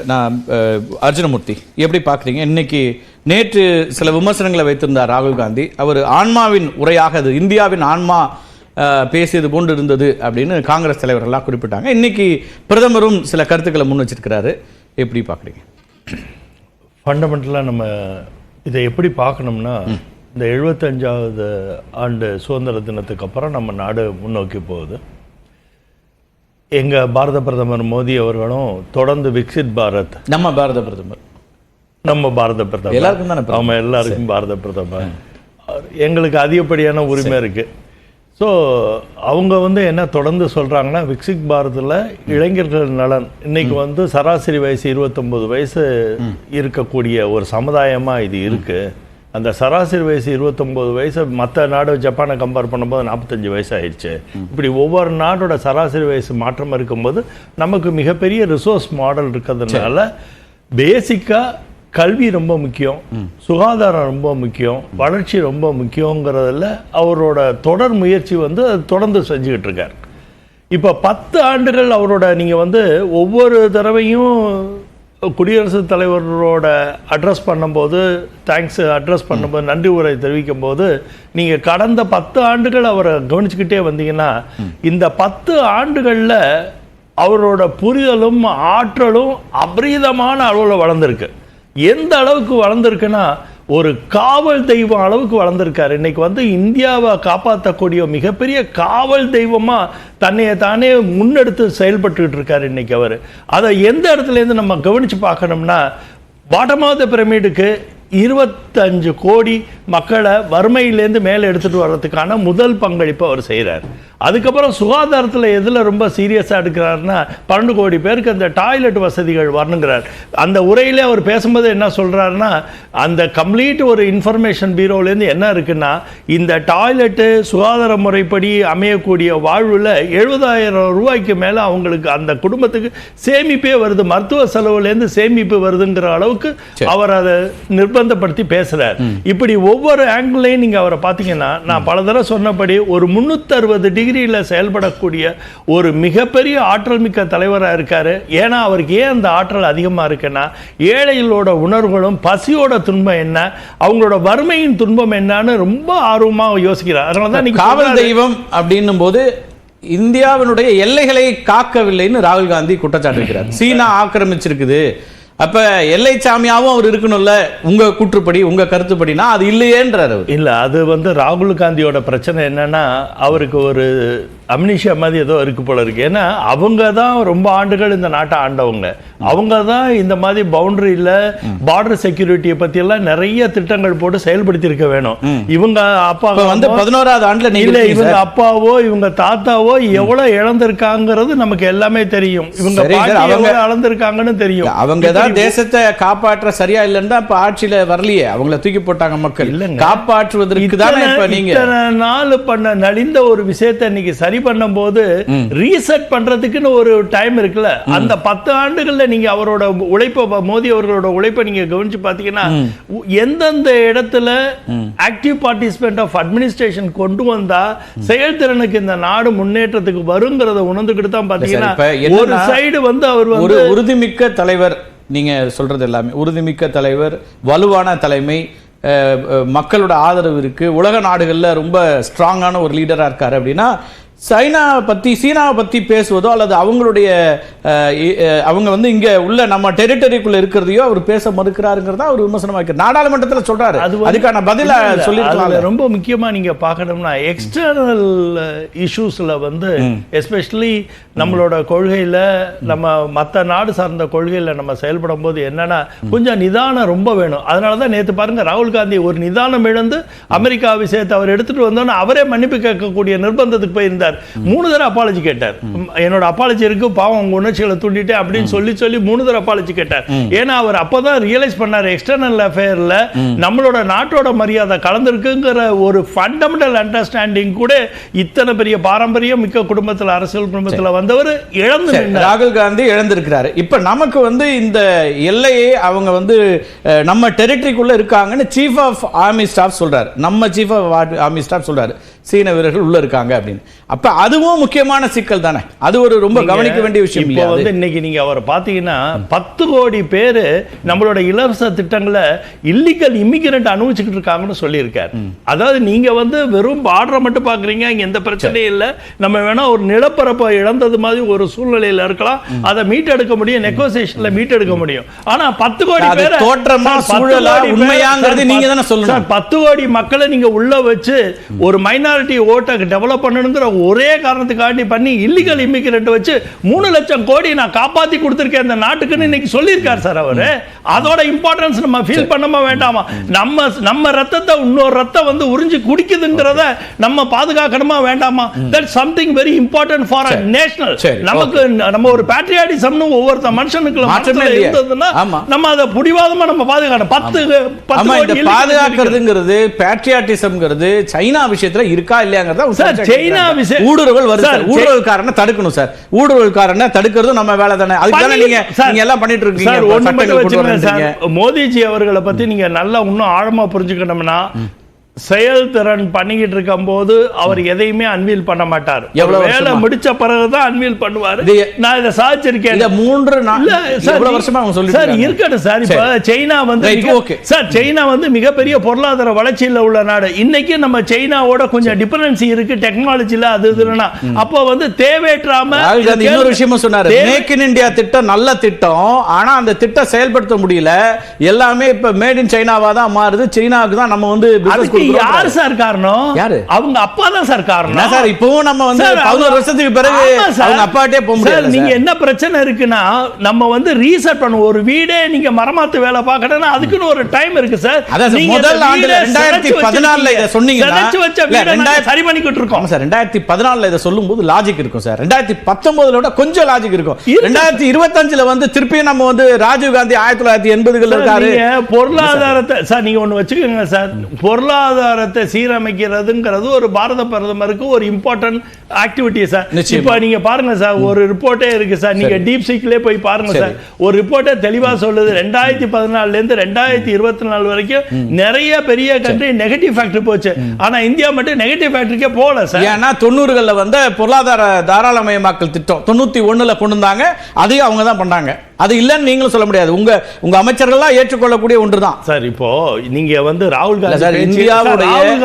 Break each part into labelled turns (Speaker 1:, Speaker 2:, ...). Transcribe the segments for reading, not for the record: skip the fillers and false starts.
Speaker 1: நான் அர்ஜுனமூர்த்தி எப்படி பார்க்குறீங்க? இன்னைக்கு நேற்று சில விமர்சனங்களை வைத்திருந்தார் ராகுல் காந்தி. அவர் ஆன்மாவின் உரையாக அது இந்தியாவின் ஆன்மா பேசியது போன்று இருந்தது அப்படின்னு காங்கிரஸ் தலைவர்கள்லாம் குறிப்பிட்டாங்க. இன்னைக்கு பிரதமரும் சில கருத்துக்களை முன் வச்சிருக்கிறாரு. எப்படி பார்க்குறீங்க?
Speaker 2: ஃபண்டமெண்டலாக நம்ம இதை எப்படி பார்க்கணும்னா, இந்த 75வது ஆண்டு சுதந்திர தினத்துக்கு அப்புறம் நம்ம நாடு முன்னோக்கி போகுது. எங்கள் பாரத பிரதமர் மோடி அவர்களும் தொடர்ந்து விக்சித் பாரத்,
Speaker 1: நம்ம பாரத பிரதமர்
Speaker 2: எல்லாருக்கும் தானே, ஆமாம் எல்லாருக்கும் பாரத பிரதமர், எங்களுக்கு அதிகப்படியான உரிமை இருக்குது. ஸோ அவங்க என்ன தொடர்ந்து சொல்கிறாங்கன்னா, விக்சித் பாரத்தில் இளைஞர்கள் நலன், இன்னைக்கு சராசரி வயசு 29 வயசு இருக்கக்கூடிய ஒரு சமுதாயமாக இது இருக்குது. அந்த சராசரி வயசு 29 வயசு மற்ற நாடு ஜப்பானை கம்பேர் பண்ணும்போது 45 வயசு ஆயிடுச்சு. இப்படி ஒவ்வொரு நாடோட சராசரி வயசு மாற்றம் இருக்கும்போது நமக்கு மிகப்பெரிய ரிசோர்ஸ் மாடல் இருக்கிறதுனால பேசிக்காக கல்வி ரொம்ப முக்கியம், சுகாதாரம் ரொம்ப முக்கியம், வளர்ச்சி ரொம்ப முக்கியங்கிறதுல அவரோட தொடர் முயற்சி தொடர்ந்து செஞ்சுக்கிட்டு இருக்கார். இப்போ 10 ஆண்டுகள் அவரோட நீங்கள் ஒவ்வொரு தடவையும் குடியரசுத் தலைவரோட அட்ரஸ் பண்ணும்போது, அட்ரஸ் பண்ணும்போது, நன்றி உரை தெரிவிக்கும் போது நீங்கள் கடந்த 10 ஆண்டுகள் அவரை கவனிச்சுக்கிட்டே வந்தீங்கன்னா, இந்த 10 ஆண்டுகளில் அவரோட புரிதலும் ஆற்றலும் அபரீதமான அளவில் வளர்ந்துருக்கு. எந்த அளவுக்கு வளர்ந்துருக்குன்னா, ஒரு காவல் தெய்வம் அளவுக்கு வளர்ந்துருக்காரு. இன்னைக்கு இந்தியாவை காப்பாற்றக்கூடிய மிகப்பெரிய காவல் தெய்வமாக தன்னையை தானே முன்னெடுத்து செயல்பட்டுக்கிட்டு இருக்காரு இன்னைக்கு அவர். அதை எந்த இடத்துலேருந்து நம்ம கவனித்து பார்க்கணும்னா, பாட்டம் ஆஃப் த பிரமிடுக்கு 25 கோடி மக்களை வறுமையிலேருந்து மேலே எடுத்துகிட்டு வர்றதுக்கான முதல் பங்களிப்பு அவர் செய்கிறார். அதுக்கப்புறம் சுகாதாரத்தில் எதில் ரொம்ப சீரியஸாக எடுக்கிறாருன்னா, 12 கோடி பேருக்கு அந்த டாய்லெட் வசதிகள் வரணுங்கிறார். அந்த உரையிலே அவர் பேசும்போது என்ன சொல்கிறாருன்னா, அந்த கம்ப்ளீட் ஒரு இன்ஃபர்மேஷன் பீரோலேருந்து என்ன இருக்குன்னா, இந்த டாய்லெட்டு சுகாதார முறைப்படி அமையக்கூடிய வாழ்வில் 70,000 ரூபாய்க்கு மேலே அவங்களுக்கு அந்த குடும்பத்துக்கு சேமிப்பே வருது, மருத்துவ செலவுலேருந்து சேமிப்பு வருதுங்கிற அளவுக்கு அவர் அதை நிர்பந்தப்படுத்தி பேசுகிறார். இப்படி ஒவ்வொரு ஆங்கிளையும் நீங்கள் அவரை பார்த்தீங்கன்னா, நான் பல தடவை சொன்னபடி ஒரு 360 டிகிரியில் செயல்படக்கூடிய ஒரு மிகப்பெரிய ஆற்றல் மிக்க தலைவராக இருக்காரு. ஏன்னா அவருக்கு ஏன் அந்த ஆற்றல் அதிகமாக இருக்குன்னா, ஏழைகளோட உணர்வுகளும் பசியோட துன்பம் என்ன, அவங்களோட வறுமையின் துன்பம் என்னன்னு ரொம்ப ஆர்வமாக யோசிக்கிறார். அதனால தான் நீங்க
Speaker 1: காவல் தெய்வம் அப்படின்னும் போது இந்தியாவினுடைய எல்லைகளை காக்கவில்லைன்னு ராகுல் காந்தி குற்றச்சாட்டு இருக்கிறார். சீனா ஆக்கிரமிச்சிருக்குது, அப்ப எல்லை சாமியாவும் அவர் இருக்கணும்ல, உங்க கூற்றுப்படி, உங்க கருத்துப்படினா அது இல்லையேன்றார் அவர்.
Speaker 2: இல்ல, அது ராகுல் காந்தியோட பிரச்சனை என்னன்னா, அவருக்கு ஒரு அம்னிஷியா மாதிரி ஏதோ இருக்கு போல இருக்கு. ஏன்னா அவங்க தான் ரொம்ப ஆண்டுகள் இந்த நாட்டை ஆண்டவங்க, அவங்க தான் இந்த மாதிரி பவுண்டரியில் பார்டர் செக்யூரிட்டியை பத்தி எல்லாம் நிறைய திட்டங்கள் போட்டு செயல்படுத்தி இருக்க வேணும். இவங்க அப்பா
Speaker 1: 11வது ஆண்டுல
Speaker 2: இல்ல, இவங்க அப்பாவோ இவங்க தாத்தாவோ எவ்வளவு இழந்திருக்காங்கிறது நமக்கு எல்லாமே தெரியும். இவங்க இழந்திருக்காங்கன்னு தெரியும்.
Speaker 1: அவங்க தான் தேசத்தை காப்பாற்ற சரியா இல்லைன்னா இப்ப ஆட்சியில வரலையே, அவங்கள தூக்கி போட்டாங்க மக்கள். காப்பாற்றுவதற்கு தான் இப்ப நீங்க
Speaker 2: நாலு பண்ண நலிந்த ஒரு விஷயத்தை இன்னைக்கு சரி பண்ணும்போது ரீசெட் பண்றதுக்குன்னு ஒரு டைம் இருக்குல்ல. அந்த 10 ஆண்டுகள்ல நீங்க அவரோட உழைப்பை, மோடி அவர்களோட உழைப்பை நீங்க கவனிச்சு பாத்தீங்கன்னா, எந்தெந்த இடத்துல ஆக்டிவ் பார்ட்டிசிபென்ட் ஆஃப் அட்மினிஸ்ட்ரேஷன் கொண்டு வந்தா செயல்திறனுக்கு இந்த நாடு முன்னேற்றத்துக்கு வருங்கிறத உணர்ந்துக்கிட்டு தான் பாத்தீங்கன்னா, ஒரு சைடு அவர்
Speaker 1: ஒரு உறுதிமிக்க தலைவர், நீங்க சொல்றது எல்லாமே உறுதிமிக்க தலைவர், வலுவான தலைமை, மக்களோட ஆதரவு இருக்கு, உலக நாடுகளில் ரொம்ப ஸ்ட்ராங்கான ஒரு லீடராக இருக்காரு அப்படின்னா, சீனாவை பற்றி பேசுவதோ அல்லது அவங்களுடைய அவங்க இங்கே உள்ள நம்ம டெரிட்டரிக்குள்ள இருக்கிறதையோ அவர் பேச மறுக்கிறாருங்கிறதா அவர் விமர்சனமாக இருக்கு. நாடாளுமன்றத்தில் சொல்றாரு, அதுக்கான பதில சொல்லியிருக்காங்க.
Speaker 2: ரொம்ப முக்கியமாக நீங்கள் பார்க்கணும்னா, எக்ஸ்டர்னல் இஷ்யூஸில் எஸ்பெஷலி நம்மளோட கொள்கையில், நம்ம மற்ற நாடு சார்ந்த கொள்கையில் நம்ம செயல்படும் போது என்னன்னா, கொஞ்சம் நிதானம் ரொம்ப வேணும். அதனால தான் நேற்று பாருங்க, ராகுல் காந்தி ஒரு நிதானம் இழந்து அமெரிக்கா விஷயத்தை அவர் எடுத்துட்டு வந்தோன்னா அவரே மன்னிப்பு கேட்கக்கூடிய நிர்பந்தத்துக்கு போயிருந்தார். 3 தடவை அப்பாலஜி கேட்டார். என்னோட அப்பாலஜி இருக்கு, பாவம் உங்க உணர்ச்சிகளை தூண்டிட்டேன் அப்படின்னு சொல்லி 3 தடவை அப்பாலஜி கேட்டார். ஏன்னா அவர் அப்பதான் ரியலைஸ் பண்ணார், எக்ஸ்டர்னல் அஃபேர்ல நம்மளோட நாட்டோட மரியாதை கலந்துருக்குங்கிற ஒரு ஃபண்டமெண்டல் அண்டர்ஸ்டாண்டிங் கூட இத்தனை பெரிய பாரம்பரியம் மிக்க குடும்பத்தில், அரசியல் குடும்பத்தில் வந்தவர் இழந்து
Speaker 1: ராகுல் காந்தி இழந்திருக்கிறாரு. இப்ப நமக்கு இந்த எல்லையை அவங்க நம்ம டெரிட்டரிக்குள்ள இருக்காங்கன்னு சீஃப் ஆஃப் ஆர்மி ஸ்டாஃப் சொல்றாரு, நம்ம சீஃப் ஆஃப் ஆர்மி ஸ்டாஃப் சொல்றாரு. சீன வீரர்கள் உள்ள இருக்காங்க அப்படின்னு. அப்ப அதுவும் முக்கியமான சிக்கல் தானே, அது ஒரு ரொம்ப கவனிக்க வேண்டிய விஷயம்.
Speaker 2: இப்போ வந்து இன்னைக்கு நீங்க அவரை பாத்தீங்கன்னா 10 கோடி பேரு நம்மளோட இலவச திட்டங்களை இல்லீகல் இமிகிரண்ட் அனுபவிச்சுக்கிட்டு இருக்காங்கன்னு சொல்லியிருக்காரு. அதாவது நீங்க வந்து வெறும் பார்டரை மட்டும் பாக்குறீங்க, இங்க எந்த பிரச்சனையும் இல்லை, நம்ம வேணா ஒரு நிலப்பரப்பை இழந்தது மாதிரி ஒரு சூழ்நிலையில இருக்கலாம், அதை மீட்டெடுக்க முடியும், நெகோசியேஷன்ல மீட்டெடுக்க முடியும். ஆனா 10 கோடி பேர்
Speaker 1: தோற்றமா சூழலா உண்மையாங்கிறது நீங்க தானே சொல்லணும்.
Speaker 2: 10 கோடி மக்களை நீங்க உள்ள வச்சு ஒரு மைனாரிட்டி ஓட்டை டெவலப் பண்ணணுங்கிற ஒரே காரணத்துக்காண்டி பண்ணி இல்லீகல் இமிகிரண்ட் வச்சு 3 லட்சம் கோடி நான் காப்பாத்தி கொடுத்திருக்கேன் இந்த நாட்டுக்குன்னு இன்னைக்கு சொல்லியிருக்காரு சார் அவரு. அதோட இம்பார்ட்டன்ஸ் நம்ம ஃபீல் பண்ணாம வேண்டாமா? நம்ம ரத்தத்தை இன்னொரு ரத்தம் வந்து உறிஞ்சி குடிக்குதுங்கிறத நம்ம பாதுகாக்கணுமா வேண்டாமா? That something very important for a national. நமக்கு நம்ம ஒரு பேட்ரியாட்டிசம்னு ஒவ்வொரு மனுஷனுக்கு மாற்றமே இருந்ததுன்னா நம்ம அதை புடிவாதமா நம்ம பாதுகாக்கணும். 10
Speaker 1: பாதுகாக்கிறதுங்கிறது பேட்ரியாட்டிசம்ங்கிறது சைனா விஷயத்துல இருக்கா இல்லையாங்கிறத
Speaker 2: சார் சைனா விஷயம்
Speaker 1: ஊடுருவல் வருது சார். ஊடுருவல்காரனை தடுக்கணும் சார். ஊடுருவல்காரனை தடுக்கிறது நம்ம வேலை தானே. அதுக்கான நீங்க எல்லாம் பண்ணிட்டு இருக்கீங்க.
Speaker 2: மோடிஜி அவர்களை பத்தி நீங்க நல்லா இன்னும் ஆழமா புரிஞ்சுக்கணும்னா, செயல்திறன் பண்ணிக்கிட்டு இருக்கும் போது அவர் எதையுமே அன்வீல் பண்ண மாட்டார். வேலை முடிச்ச பிறகுதான் அன்வீல் பண்ணுவாரு. நான் இதை சாதிச்சிருக்கேன்.
Speaker 1: 3 வருஷமா அவங்க சொல்லி
Speaker 2: சார் இருக்கட்டும் சார். இப்ப சைனா வந்து சார் சைனா வந்து மிகப்பெரிய பொருளாதார வளர்ச்சியில் உள்ள நாடு. இன்னைக்கு நம்ம சைனாவோட கொஞ்சம் டிபெண்டன்சி இருக்கு டெக்னாலஜில, அது இதுனா அப்போ வந்து தேவையற்றாம
Speaker 1: இன்னொரு விஷயமும் சொன்னாரு. மேக் இன் இந்தியா திட்டம் நல்ல திட்டம், ஆனா அந்த திட்டம் செயல்படுத்த முடியல. எல்லாமே இப்ப மேட் இன் சைனாவா தான் மாறுது. சைனாவுக்கு தான் நம்ம வந்து
Speaker 2: யார் சார் காரணம்? அவங்க அப்பா தான் சார் காரணம்.
Speaker 1: சார் இப்பவும் நம்ம வந்து 11 வருஷத்துக்கு பிறகு அவங்க அப்பாட்டே போக முடியாது.
Speaker 2: நீங்க என்ன பிரச்சனை இருக்குன்னா, நம்ம வந்து ரீசெட் பண்ண ஒரு வீடே நீங்க மரமாத்து வேலை பார்க்கணும்னா அதுக்குன்னு ஒரு டைம் இருக்கு சார்.
Speaker 1: நீங்க முதல் ஆண்டு 2014ல இத சொன்னீங்கன்னா
Speaker 2: சரி பண்ணிக்கிட்டு இருக்கோம்
Speaker 1: சார். 2014ல இத சொல்லும்போது லாஜிக் இருக்கும் சார். 2019ல விட கொஞ்சம் லாஜிக் இருக்கும். 2025ல வந்து திருப்பி நம்ம வந்து ராஜீவ் காந்தி 1980கள் இருக்காரு.
Speaker 2: பொருளாதாரத்தை சார் நீங்க ஒண்ணு வச்சுக்கோங்க சார். பொருளாதாரத்தை சீரமைக்கிறதுங்கிறது ஒரு பாரத பிரதமருக்கு ஒரு இம்பார்ட்டன்ட் ஆக்டிவிட்டி சார். இப்ப நீங்க பாருங்க சார், ஒரு ரிப்போர்ட்டே இருக்கு சார். நீங்க டீப் சீக்லயே போய் பாருங்க சார். ஒரு ரிப்போர்ட்டே தெளிவா சொல்லுது 2014ல இருந்து 2024 வரைக்கும் நிறைய பெரிய கண்ட்ரி நெகட்டிவ் ஃபேக்டரி போச்சு. ஆனா இந்தியா மட்டும் நெகட்டிவ் ஃபேக்டரிக்கே போகல சார்.
Speaker 1: ஏன்னா 90களில் வந்து பொருளாதார தாராளமயமாக்கல் திட்டம் 91ல கொண்டு வந்தாங்க. அதையும் அவங்க தான் பண்ணாங்க. அது இல்லன்னு நீங்களும் சொல்ல முடியாது. உங்க அமைச்சர்கள்லாம் ஏற்றுக்கொள்ளக்கூடிய ஒன்றுதான்
Speaker 2: சார். இப்போ நீங்க வந்து ராகுல்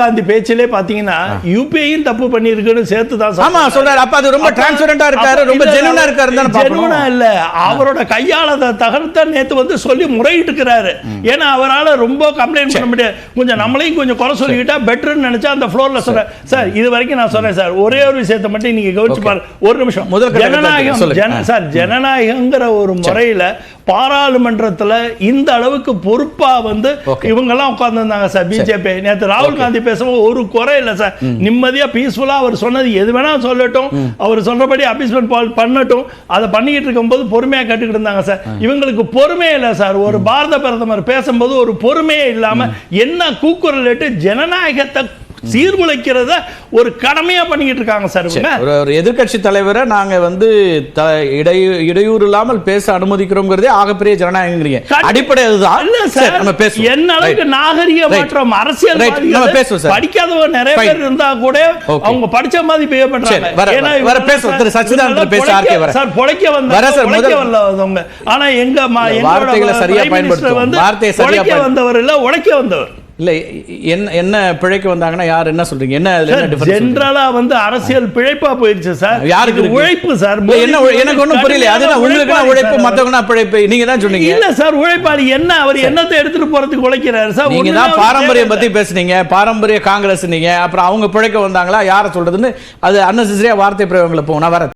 Speaker 2: காந்தி பேச்சிலே பாத்தீங்கன்னா யூபிஐயும் தப்பு பண்ணிருக்குன்னு சேர்த்து தான்
Speaker 1: ஆமா சொல்றாரு. அப்ப அது ரொம்ப டிரான்ஸ்பரண்டா இருக்காரு, ரொம்ப ஜெனுவனா இருக்காரு.
Speaker 2: ஜெனுவனா இல்ல, அவரோட கையாளத தகர்த்த நேத்து வந்து சொல்லி முறையிட்டு இருக்கிறாரு. ஏன்னா அவரால ரொம்ப கம்ப்ளைண்ட் பண்ண முடியாது. கொஞ்சம் நம்மளையும் கொஞ்சம் குறை சொல்லிக்கிட்டா பெட்டர்னு நினைச்சா அந்த ஃப்ளோர்ல சொல்றேன் சார். இது வரைக்கும் நான் சொல்றேன் சார், ஒரே ஒரு விஷயத்தை மட்டும் நீங்க கவனிச்சு பாருங்க. ஒரு நிமிஷம். ஜனநாயகம் சார், ஜனநாயகங்கிற ஒரு முறையில பாராளுமன்றத்துல இந்த அளவுக்கு பொறுப்பா வந்து இவங்க எல்லாம் உட்கார்ந்துருந்தாங்க சார். பிஜேபி நேத்து ராகுல் காந்தி பேசும்போது ஒரு குறை இல்ல சார். நிம்மதியா பீஸ்ஃபுல்லா அவர் சொன்னது எது வேணா சொல்லட்டும், அவர் சொல்றபடி அபீஸ்மென்ட் பண்ணட்டும். அதை பண்ணிக்கிட்டு இருக்கும்போது பொறுமையா கேட்டுக்கிட்டு இருந்தாங்க சார். இவங்களுக்கு பொறுமையே இல்லை சார். ஒரு பாரத பிரதமர் பேசும்போது ஒரு பொறுமையே இல்லாம என்ன கூக்குரலிட்டு ஜனநாயகத்தை சீர்குலைக்கிறத ஒரு கடமையா பண்ணிக்கிட்டு இருக்காங்க சார்.
Speaker 1: ஒரு எதிர்க்கட்சி தலைவரை நாங்க வந்து இடையூறு இல்லாமல் பேச அனுமதிக்கிறோம்ங்கிறதே ஆகப்பெரிய ஜனநாயகங்கிறீங்க. அடிப்படை அதுதான்.
Speaker 2: நம்ம பேசுவோம். என்ன அளவுக்கு நாகரிக மாற்றம் அரசியல் படிக்காதவங்க நிறைய பேர் இருந்தா கூட அவங்க படிச்ச மாதிரி பிஹேவ் பண்றாங்க.
Speaker 1: வர பேசுவோம். திரு சச்சிதானந்தன் பேச
Speaker 2: சார் பொழைக்க வந்தவங்க. ஆனா எங்க
Speaker 1: வார்த்தைகளை சரியா பயன்படுத்துவோம். வார்த்தையை சரியா
Speaker 2: வந்தவர் இல்ல, உழைக்க வந்தவர்
Speaker 1: இல்ல. என்ன பிழைக்க வந்தாங்கன்னா யார் என்ன சொல்றீங்க? என்ன
Speaker 2: ஜெனரலா வந்து அரசியல் பிழைப்பா போயிருச்சு சார்.
Speaker 1: யாருக்கு
Speaker 2: உழைப்பு சார்?
Speaker 1: என்ன எனக்கு ஒண்ணும் புரியல. அதுனா உங்களுக்கு உழைப்பு, மத்தவங்க பிழைப்பு நீங்க தான் சொன்னீங்க.
Speaker 2: இல்ல சார், உழைப்பாளி என்ன, அவர் என்னத்தை எடுத்துட்டு போறதுக்கு உழைக்கிறாரு சார்.
Speaker 1: நீங்க தான் பாரம்பரியம் பத்தி பேசுனீங்க. பாரம்பரிய காங்கிரஸ் நீங்க. அப்புறம் அவங்க பிழைக்க வந்தாங்களா யார சொல்றதுன்னு அது அன்னெசரியா வார்த்தை பிரயோகங்களை போனா வர